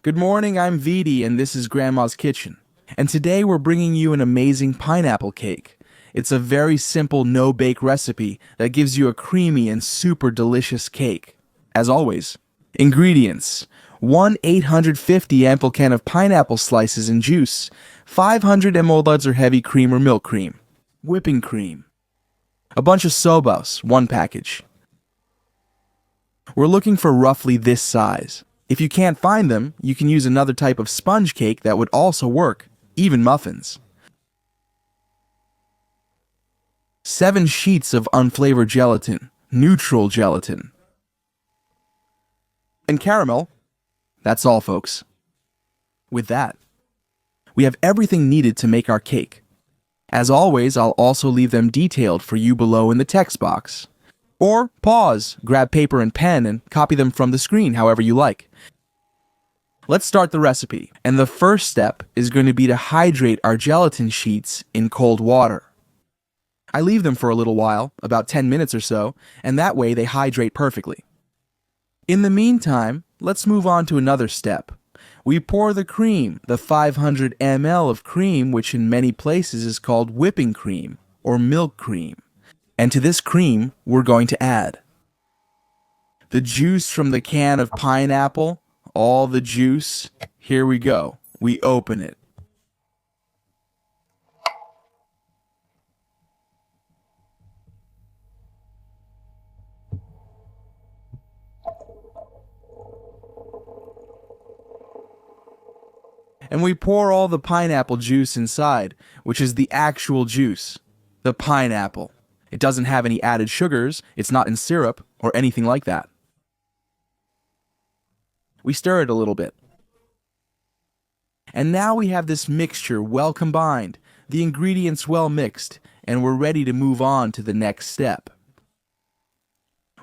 Good morning, I'm Vidi, and this is Grandma's Kitchen. And today we're bringing you an amazing pineapple cake. It's a very simple no-bake recipe that gives you a creamy and super delicious cake. As always, ingredients: 1 850 ample can of pineapple slices and juice, 500 ml or heavy cream or milk cream, whipping cream, a bunch of sobos, 1 package. We're looking for roughly this size. If you can't find them, you can use another type of sponge cake that would also work, even muffins. 7 sheets of unflavored gelatin, neutral gelatin. And caramel. That's all, folks. With that, we have everything needed to make our cake. As always, I'll also leave them detailed for you below in the text box. Or pause, grab paper and pen, and copy them from the screen however you like. Let's start the recipe, and the first step is going to be to hydrate our gelatin sheets in cold water. I leave them for a little while, about 10 minutes or so, and that way they hydrate perfectly. In the meantime, let's move on to another step. We pour the cream, the 500 ml of cream, which in many places is called whipping cream or milk cream. And to this cream, we're going to add the juice from the can of pineapple, all the juice. Here we go. We open it. And we pour all the pineapple juice inside, which is the actual juice, the pineapple. It doesn't have any added sugars, it's not in syrup, or anything like that. We stir it a little bit. And now we have this mixture well combined, the ingredients well mixed, and we're ready to move on to the next step.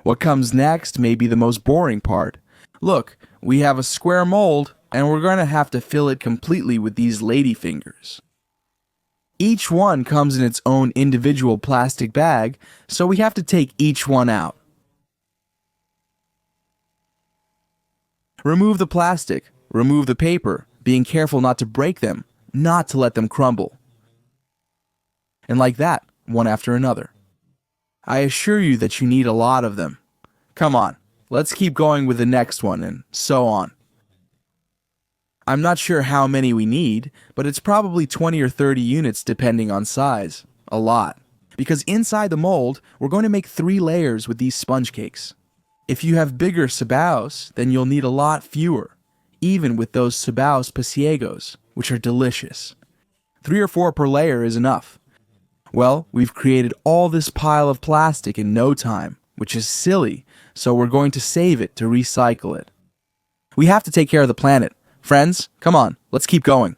What comes next may be the most boring part. Look, we have a square mold, and we're going to have to fill it completely with these ladyfingers. Each one comes in its own individual plastic bag, so we have to take each one out. Remove the plastic, remove the paper, being careful not to break them, not to let them crumble. And like that, one after another. I assure you that you need a lot of them. Come on, let's keep going with the next one, and so on. I'm not sure how many we need, but it's probably 20 or 30 units depending on size. A lot. Because inside the mold, we're going to make 3 layers with these sponge cakes. If you have bigger sabaos, then you'll need a lot fewer, even with those sabaos pasiegos, which are delicious. 3 or 4 per layer is enough. Well, we've created all this pile of plastic in no time, which is silly, so we're going to save it to recycle it. We have to take care of the planet. Friends, come on, let's keep going.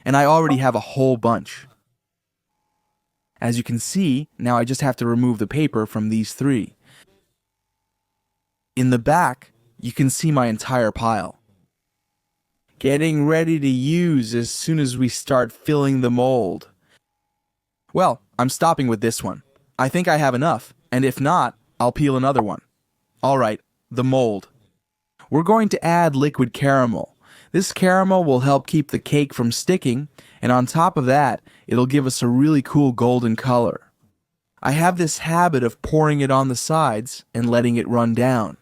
And I already have a whole bunch. As you can see, now I just have to remove the paper from these 3. In the back, you can see my entire pile. Getting ready to use as soon as we start filling the mold. Well, I'm stopping with this one. I think I have enough, and if not, I'll peel another one. Alright, the mold. We're going to add liquid caramel. This caramel will help keep the cake from sticking, and on top of that, it'll give us a really cool golden color. I have this habit of pouring it on the sides and letting it run down.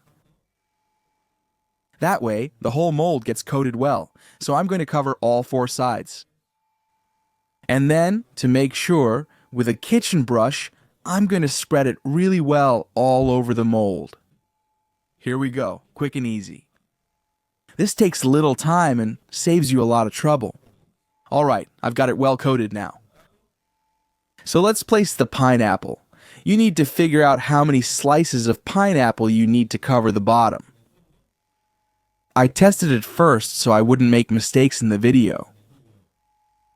That way, the whole mold gets coated well, so I'm going to cover all 4 sides. And then, to make sure, with a kitchen brush, I'm going to spread it really well all over the mold. Here we go, quick and easy. This takes little time and saves you a lot of trouble. Alright, I've got it well coated now. So let's place the pineapple. You need to figure out how many slices of pineapple you need to cover the bottom. I tested it first so I wouldn't make mistakes in the video.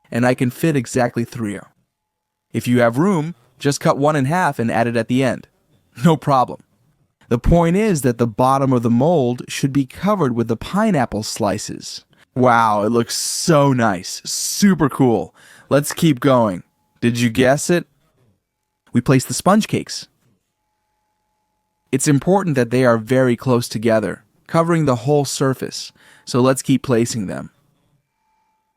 And I can fit exactly 3. If you have room, just cut 1 in half and add it at the end. No problem. The point is that the bottom of the mold should be covered with the pineapple slices. Wow, it looks so nice. Super cool. Let's keep going. Did you guess it? We place the sponge cakes. It's important that they are very close together. covering the whole surface, so let's keep placing them.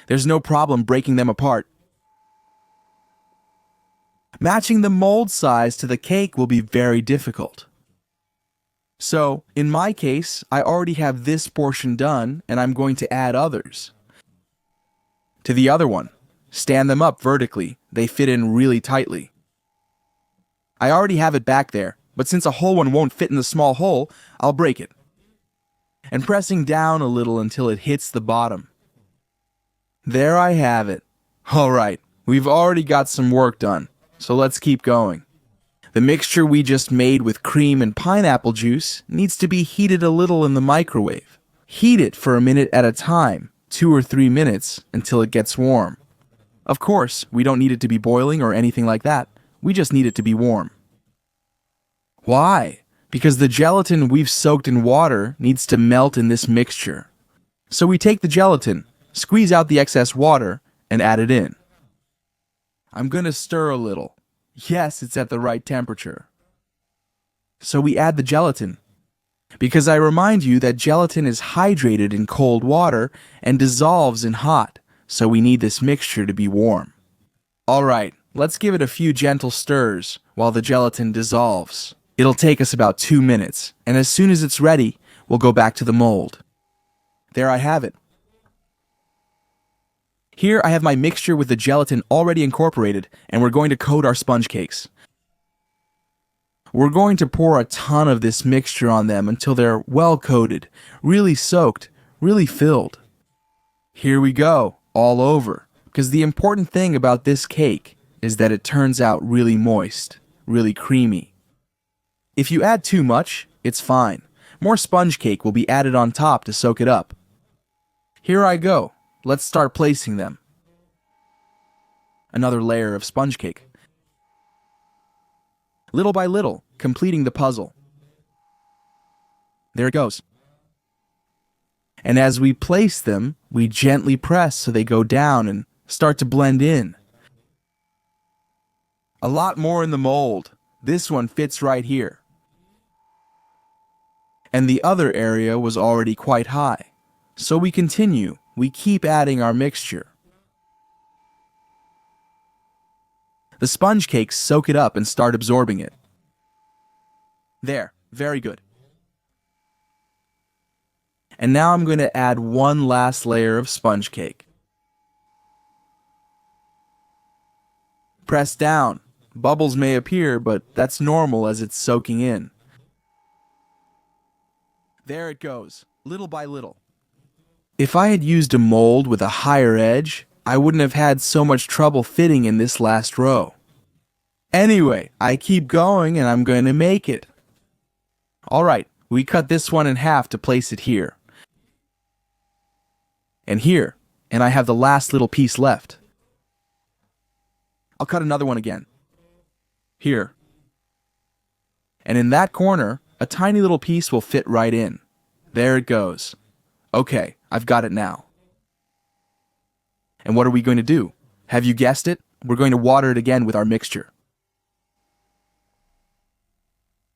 There's no problem breaking them apart. Matching the mold size to the cake will be very difficult. So, in my case, I already have this portion done, and I'm going to add others. To the other one, stand them up vertically. They fit in really tightly. I already have it back there, but since a whole one won't fit in the small hole, I'll break it. And pressing down a little until it hits the bottom. There I have it. Alright, we've already got some work done, so let's keep going. The mixture we just made with cream and pineapple juice needs to be heated a little in the microwave. Heat it for a minute at a time, 2 or 3 minutes, until it gets warm. Of course, we don't need it to be boiling or anything like that. We just need it to be warm. Why? Because the gelatin we've soaked in water needs to melt in this mixture. So we take the gelatin, squeeze out the excess water, and add it in. I'm going to stir a little. Yes, it's at the right temperature. So we add the gelatin. Because I remind you that gelatin is hydrated in cold water and dissolves in hot, so we need this mixture to be warm. Alright, let's give it a few gentle stirs while the gelatin dissolves. It'll take us about 2 minutes, and as soon as it's ready, we'll go back to the mold. There I have it. Here I have my mixture with the gelatin already incorporated, and we're going to coat our sponge cakes. We're going to pour a ton of this mixture on them until they're well coated, really soaked, really filled. Here we go, all over, because the important thing about this cake is that it turns out really moist, really creamy. If you add too much, it's fine. More sponge cake will be added on top to soak it up. Here I go. Let's start placing them. Another layer of sponge cake. Little by little, completing the puzzle. There it goes. And as we place them, we gently press so they go down and start to blend in. A lot more in the mold. This one fits right here. And the other area was already quite high. So we continue. We keep adding our mixture. The sponge cakes soak it up and start absorbing it. There, very good. And now I'm going to add one last layer of sponge cake. Press down. Bubbles may appear, but that's normal as it's soaking in. There it goes, little by little. If I had used a mold with a higher edge, I wouldn't have had so much trouble fitting in this last row. Anyway, I keep going and I'm going to make it. Alright, we cut this one in half to place it here. And here, and I have the last little piece left. I'll cut another one again. Here. And in that corner, a tiny little piece will fit right in. There it goes. Okay, I've got it now. And what are we going to do? Have you guessed it? We're going to water it again with our mixture.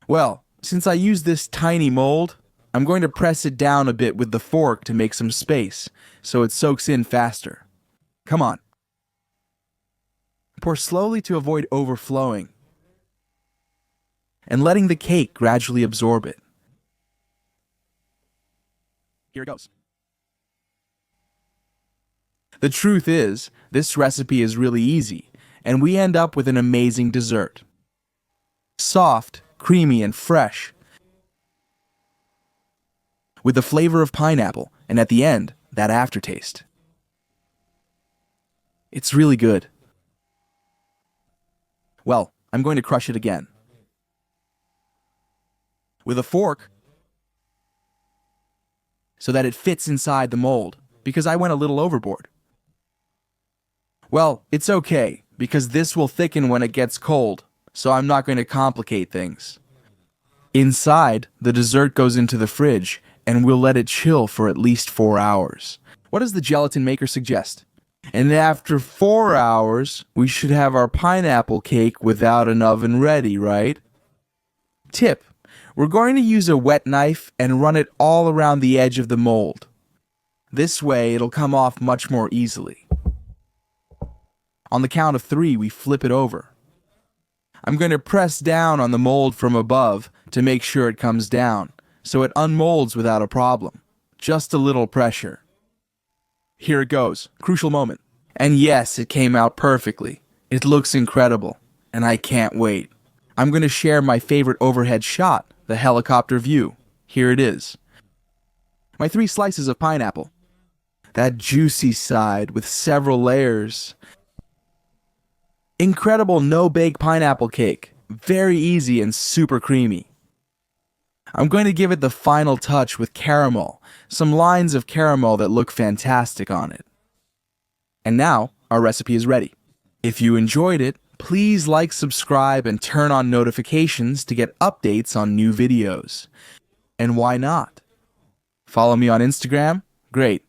Well, since I use this tiny mold, I'm going to press it down a bit with the fork to make some space, so it soaks in faster. Come on. Pour slowly to avoid overflowing, and letting the cake gradually absorb it. Here it goes. The truth is, this recipe is really easy, and we end up with an amazing dessert. Soft, creamy, and fresh, with the flavor of pineapple, and at the end, that aftertaste. It's really good. Well, I'm going to crush it again. With a fork, so that it fits inside the mold, because I went a little overboard. Well, it's okay, because this will thicken when it gets cold, so I'm not going to complicate things. Inside, the dessert goes into the fridge, and we'll let it chill for at least 4 hours. What does the gelatin maker suggest? And after 4 hours, we should have our pineapple cake without an oven ready, right? Tip: We're going to use a wet knife and run it all around the edge of the mold. This way, it'll come off much more easily. On the count of 3, we flip it over. I'm going to press down on the mold from above to make sure it comes down, so it unmolds without a problem. Just a little pressure. Here it goes. Crucial moment. And yes, it came out perfectly. It looks incredible, and I can't wait. I'm going to share my favorite overhead shot, the helicopter view. Here it is. My 3 slices of pineapple. That juicy side with several layers. Incredible no-bake pineapple cake. Very easy and super creamy. I'm going to give it the final touch with caramel. Some lines of caramel that look fantastic on it. And now, our recipe is ready. If you enjoyed it, please like, subscribe, and turn on notifications to get updates on new videos. And why not? Follow me on Instagram? Great.